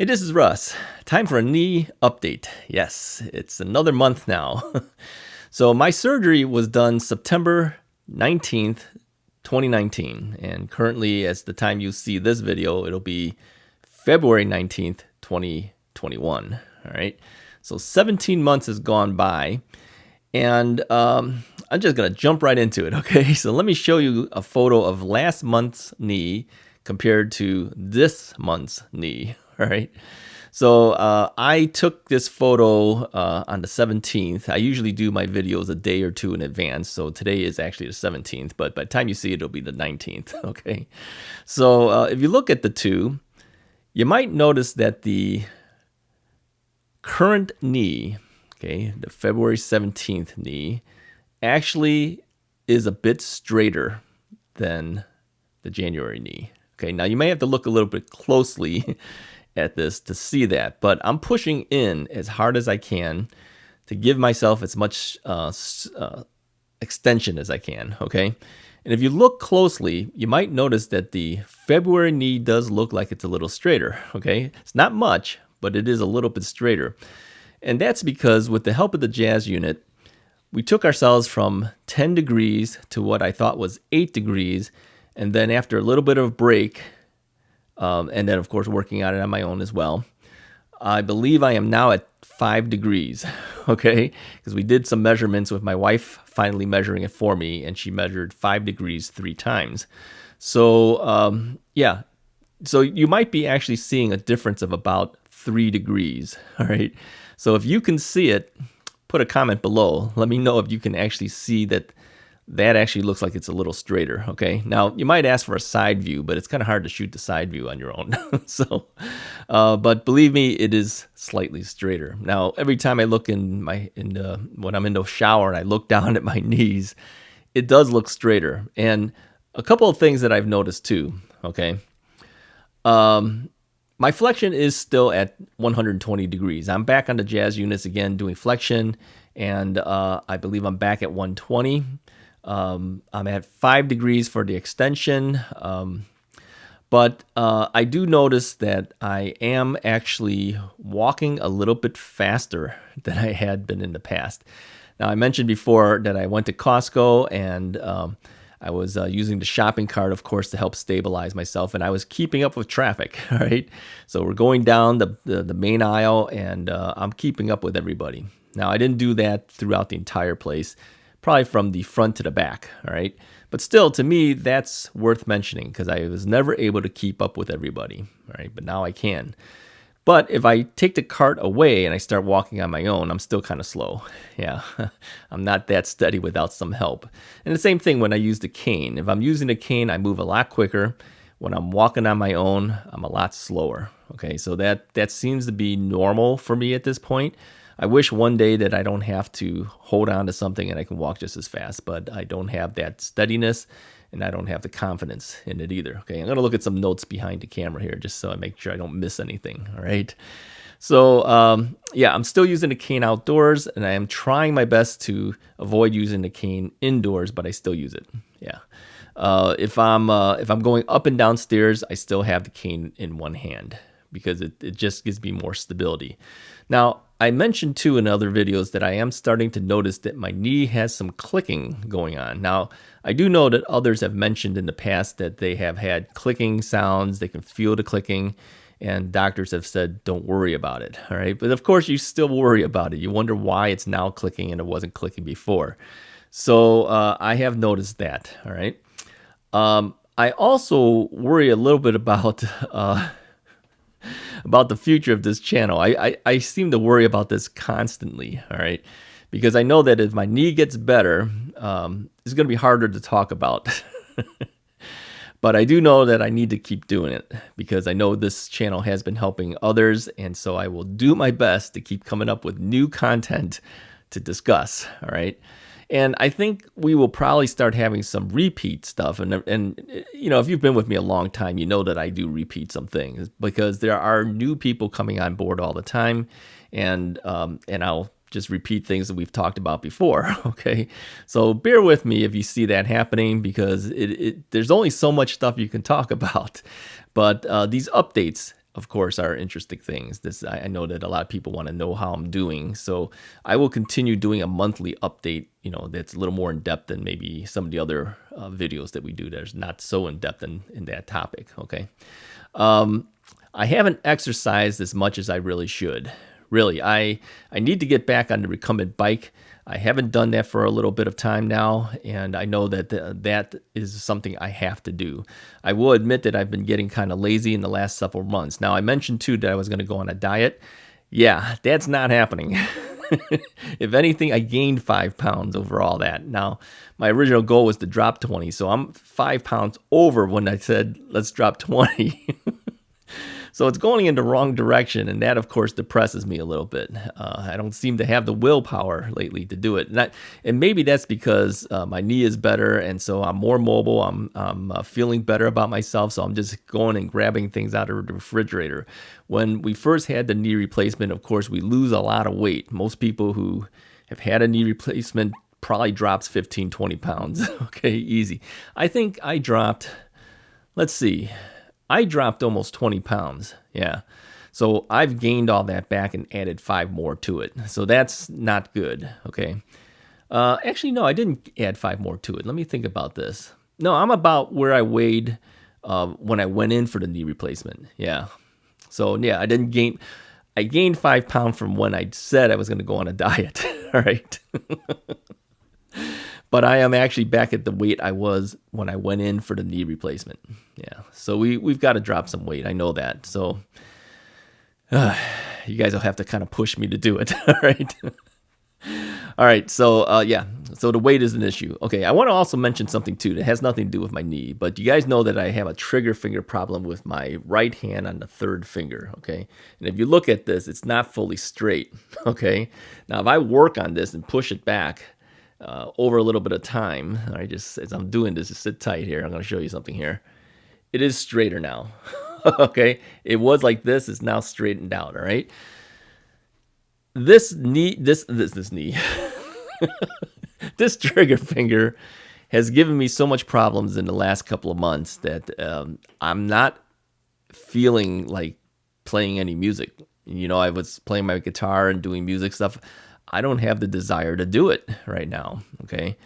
Hey, this is Russ. Time for a knee update. Yes, it's another month now. So my surgery was done September 19th, 2019. And currently, as the time you see this video, it'll be February 19th, 2021. All right. So 17 months has gone by. And I'm just going to jump right into it, okay? So let me show you a photo of last month's knee compared to this month's knee, all right? So I took this photo on the 17th. I usually do my videos a day or two in advance, so today is actually the 17th, but by the time you see it, it'll be the 19th, okay? So if you look at the two, you might notice that the current knee, okay, the February 17th knee, actually is a bit straighter than the January knee. Okay, now you may have to look a little bit closely at this to see that, but I'm pushing in as hard as I can to give myself as much extension as I can, okay? And if you look closely, you might notice that the February knee does look like it's a little straighter, okay? It's not much, but it is a little bit straighter. And that's because with the help of the jazz unit, we took ourselves from 10 degrees to what I thought was 8 degrees. And then after a little bit of a break, and then of course working on it on my own as well, I believe I am now at 5 degrees, okay? Because we did some measurements with my wife finally measuring it for me, and she measured 5 degrees 3 times. So yeah, so you might be actually seeing a difference of about 3 degrees, all right? So if you can see it, put a comment below. Let me know if you can actually see that actually looks like it's a little straighter, okay? Now, you might ask for a side view, but it's kind of hard to shoot the side view on your own. So, but believe me, it is slightly straighter. Now, every time I look when I'm in the shower and I look down at my knees, it does look straighter. And a couple of things that I've noticed too, okay? My flexion is still at 120 degrees. I'm back on the jazz units again doing flexion, and I believe I'm back at 120. I'm at 5 degrees for the extension, but I do notice that I am actually walking a little bit faster than I had been in the past. Now, I mentioned before that I went to Costco and I was using the shopping cart, of course, to help stabilize myself, and I was keeping up with traffic, all right? So we're going down the main aisle, and I'm keeping up with everybody. Now, I didn't do that throughout the entire place, probably from the front to the back, all right? But still, to me, that's worth mentioning because I was never able to keep up with everybody, all right? But now I can. But if I take the cart away and I start walking on my own, I'm still kind of slow. Yeah, I'm not that steady without some help. And the same thing when I use the cane. If I'm using the cane, I move a lot quicker. When I'm walking on my own, I'm a lot slower. Okay, so that seems to be normal for me at this point. I wish one day that I don't have to hold on to something and I can walk just as fast, but I don't have that steadiness and I don't have the confidence in it either. Okay, I'm going to look at some notes behind the camera here just so I make sure I don't miss anything, all right? So, yeah, I'm still using the cane outdoors, and I am trying my best to avoid using the cane indoors, but I still use it, yeah. If I'm going up and down stairs, I still have the cane in one hand because it just gives me more stability. Now, I mentioned too in other videos that I am starting to notice that my knee has some clicking going on. Now, I do know that others have mentioned in the past that they have had clicking sounds, they can feel the clicking, and doctors have said, don't worry about it, all right? But of course, you still worry about it. You wonder why it's now clicking and it wasn't clicking before. So I have noticed that, all right? I also worry a little bit about the future of this channel. I seem to worry about this constantly, all right? Because I know that if my knee gets better, it's going to be harder to talk about. But I do know that I need to keep doing it because I know this channel has been helping others, and so I will do my best to keep coming up with new content to discuss, all right? And I think we will probably start having some repeat stuff. And you know, if you've been with me a long time, you know that I do repeat some things because there are new people coming on board all the time. And I'll just repeat things that we've talked about before, okay? So bear with me if you see that happening because there's only so much stuff you can talk about. But these updates of course, are interesting things. I know that a lot of people want to know how I'm doing, so I will continue doing a monthly update. That's a little more in depth than maybe some of the other videos that we do. That's not so in depth in that topic. Okay. I haven't exercised as much as I really should. Really, I need to get back on the recumbent bike. I haven't done that for a little bit of time now, and I know that that is something I have to do. I will admit that I've been getting kind of lazy in the last several months. Now, I mentioned too that I was going to go on a diet. Yeah, that's not happening. If anything, I gained 5 pounds over all that. Now, my original goal was to drop 20, so I'm 5 pounds over when I said, let's drop 20. So it's going in the wrong direction, and that, of course, depresses me a little bit. I don't seem to have the willpower lately to do it. And maybe that's because my knee is better, and so I'm more mobile. I'm feeling better about myself, so I'm just going and grabbing things out of the refrigerator. When we first had the knee replacement, of course, we lose a lot of weight. Most people who have had a knee replacement probably drops 15, 20 pounds. Okay, easy. I think I dropped, let's see, I dropped almost 20 pounds. Yeah. So I've gained all that back and added 5 more to it. So that's not good. Okay. Actually, no, I didn't add 5 more to it. Let me think about this. No, I'm about where I weighed when I went in for the knee replacement. Yeah. So yeah, I gained 5 pounds from when I said I was going to go on a diet. All right. But I am actually back at the weight I was when I went in for the knee replacement. Yeah, so we've got to drop some weight. I know that. So you guys will have to kind of push me to do it. All right. All right. So yeah. So the weight is an issue. Okay. I want to also mention something too that has nothing to do with my knee. But you guys know that I have a trigger finger problem with my right hand on the third finger. Okay. And if you look at this, it's not fully straight. Okay. Now if I work on this and push it back over a little bit of time, I just, as I'm doing this, just sit tight here. I'm going to show you something here. It is straighter now. Okay. It was like this. It's now straightened out. All right. This knee, this knee, this trigger finger has given me so much problems in the last couple of months that I'm not feeling like playing any music. I was playing my guitar and doing music stuff. I don't have the desire to do it right now. Okay.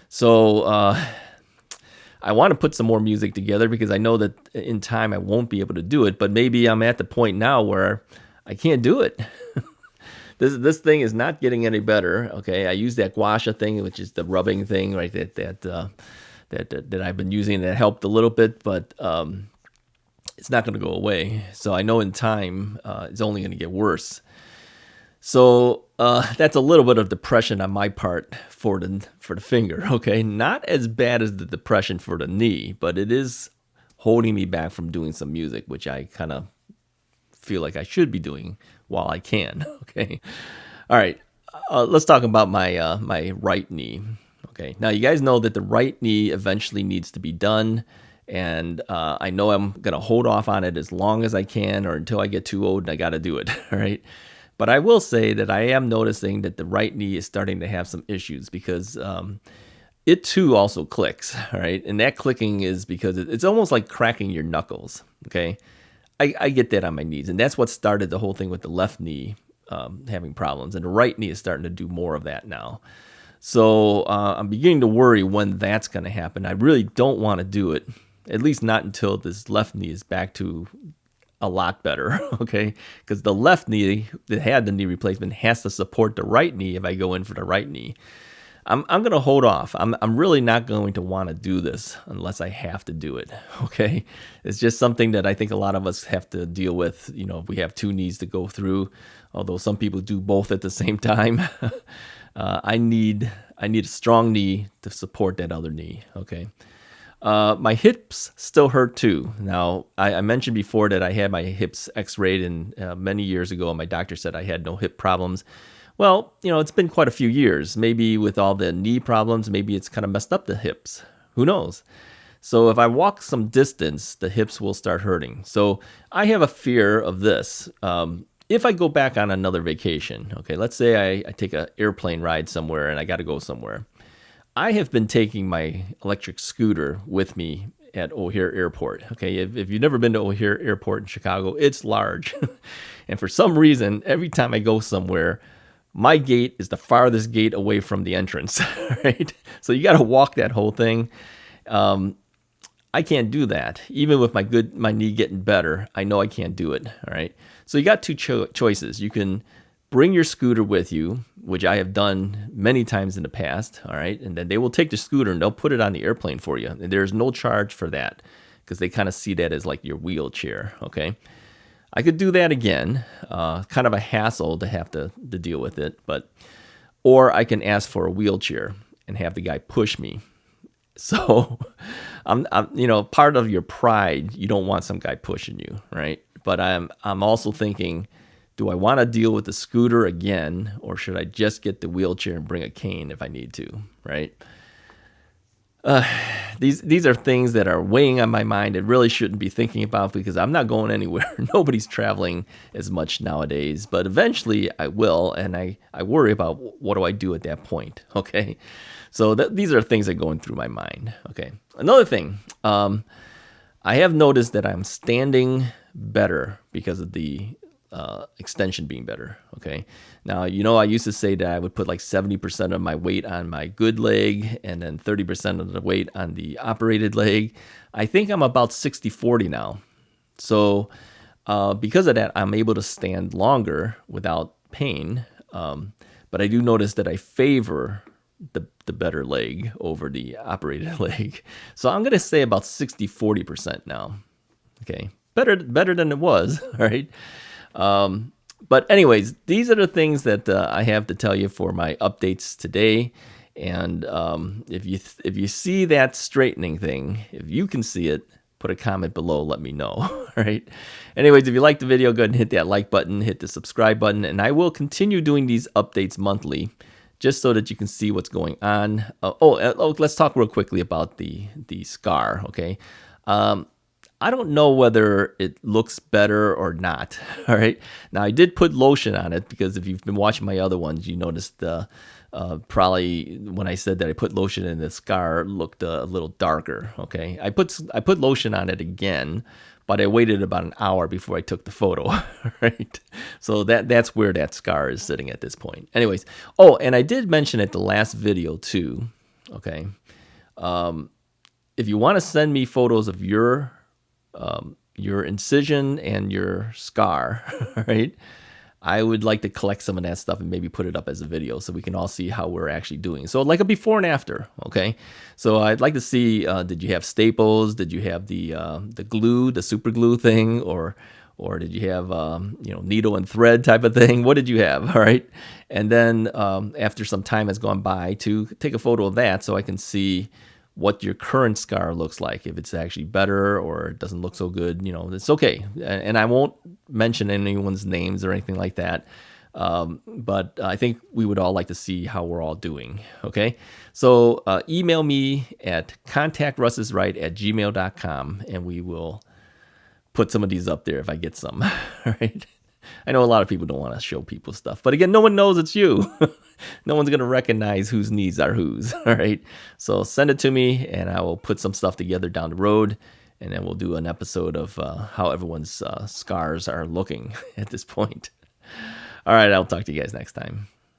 So I want to put some more music together because I know that in time I won't be able to do it, but maybe I'm at the point now where I can't do it. This thing is not getting any better. Okay. I use that gua sha thing, which is the rubbing thing, right? That I've been using. That helped a little bit, but it's not going to go away. So I know in time it's only going to get worse. So that's a little bit of depression on my part for the finger, okay? Not as bad as the depression for the knee, but it is holding me back from doing some music, which I kind of feel like I should be doing while I can, okay? All right, let's talk about my right knee, okay? Now, you guys know that the right knee eventually needs to be done, and I know I'm going to hold off on it as long as I can or until I get too old and I got to do it, all right? But I will say that I am noticing that the right knee is starting to have some issues because it too also clicks, all right? And that clicking is because it's almost like cracking your knuckles, okay? I get that on my knees, and that's what started the whole thing with the left knee having problems, and the right knee is starting to do more of that now. So I'm beginning to worry when that's going to happen. I really don't want to do it, at least not until this left knee is back to a lot better, okay? Because the left knee that had the knee replacement has to support the right knee if I go in for the right knee. I'm going to hold off. I'm really not going to want to do this unless I have to do it, okay? It's just something that I think a lot of us have to deal with. If we have 2 knees to go through, although some people do both at the same time. I need a strong knee to support that other knee, okay? My hips still hurt too. Now, I mentioned before that I had my hips x-rayed and many years ago, and my doctor said I had no hip problems. Well, it's been quite a few years. Maybe with all the knee problems, maybe it's kind of messed up the hips. Who knows? So if I walk some distance, the hips will start hurting. So I have a fear of this. If I go back on another vacation, okay, let's say I take an airplane ride somewhere and I got to go somewhere. I have been taking my electric scooter with me at O'Hare Airport. Okay, if you've never been to O'Hare Airport in Chicago, it's large. And for some reason, every time I go somewhere, my gate is the farthest gate away from the entrance, right? So you got to walk that whole thing. I can't do that. Even with my knee getting better, I know I can't do it, all right? So you got two choices. You can bring your scooter with you, which I have done many times in the past, all right? And then they will take the scooter and they'll put it on the airplane for you. And there's no charge for that because they kind of see that as like your wheelchair, okay? I could do that again, kind of a hassle to have to deal with it, or I can ask for a wheelchair and have the guy push me. So, I'm part of your pride, you don't want some guy pushing you, right? But I'm also thinking, do I want to deal with the scooter again, or should I just get the wheelchair and bring a cane if I need to, right? These are things that are weighing on my mind and really shouldn't be thinking about because I'm not going anywhere. Nobody's traveling as much nowadays, but eventually I will, and I worry about what do I do at that point, okay? So these are things that are going through my mind, okay? Another thing, I have noticed that I'm standing better because of the extension being better, okay? Now, I used to say that I would put like 70% of my weight on my good leg and then 30% of the weight on the operated leg. I think I'm about 60-40 now. So because of that, I'm able to stand longer without pain. But I do notice that I favor the better leg over the operated leg. So I'm going to say about 60-40% now, okay? Better than it was, all right? But anyways, these are the things that I have to tell you for my updates today. And if you see that straightening thing, if you can see it, put a comment below, let me know. All right. Anyways, if you like the video, go ahead and hit that like button, hit the subscribe button, and I will continue doing these updates monthly just so that you can see what's going on. Let's talk real quickly about the scar, okay? I don't know whether it looks better or not, all right? Now, I did put lotion on it because if you've been watching my other ones, you noticed probably when I said that I put lotion in, the scar looked a little darker, okay? I put lotion on it again, but I waited about an hour before I took the photo, right? So that's where that scar is sitting at this point. Anyways, and I did mention at the last video too, okay? If you want to send me photos of your incision and your scar, right? I would like to collect some of that stuff and maybe put it up as a video so we can all see how we're actually doing. So like a before and after, okay? So I'd like to see, did you have staples? Did you have the glue, the super glue thing? Or did you have, needle and thread type of thing? What did you have, all right? And then after some time has gone by, to take a photo of that so I can see what your current scar looks like, if it's actually better or it doesn't look so good, it's okay. And I won't mention anyone's names or anything like that. But I think we would all like to see how we're all doing, okay? So email me at contactrussisright@gmail.com and we will put some of these up there if I get some, all right? I know a lot of people don't want to show people stuff, but again, no one knows it's you. No one's going to recognize whose needs are whose, all right? So send it to me, and I will put some stuff together down the road, and then we'll do an episode of how everyone's scars are looking at this point. All right, I'll talk to you guys next time.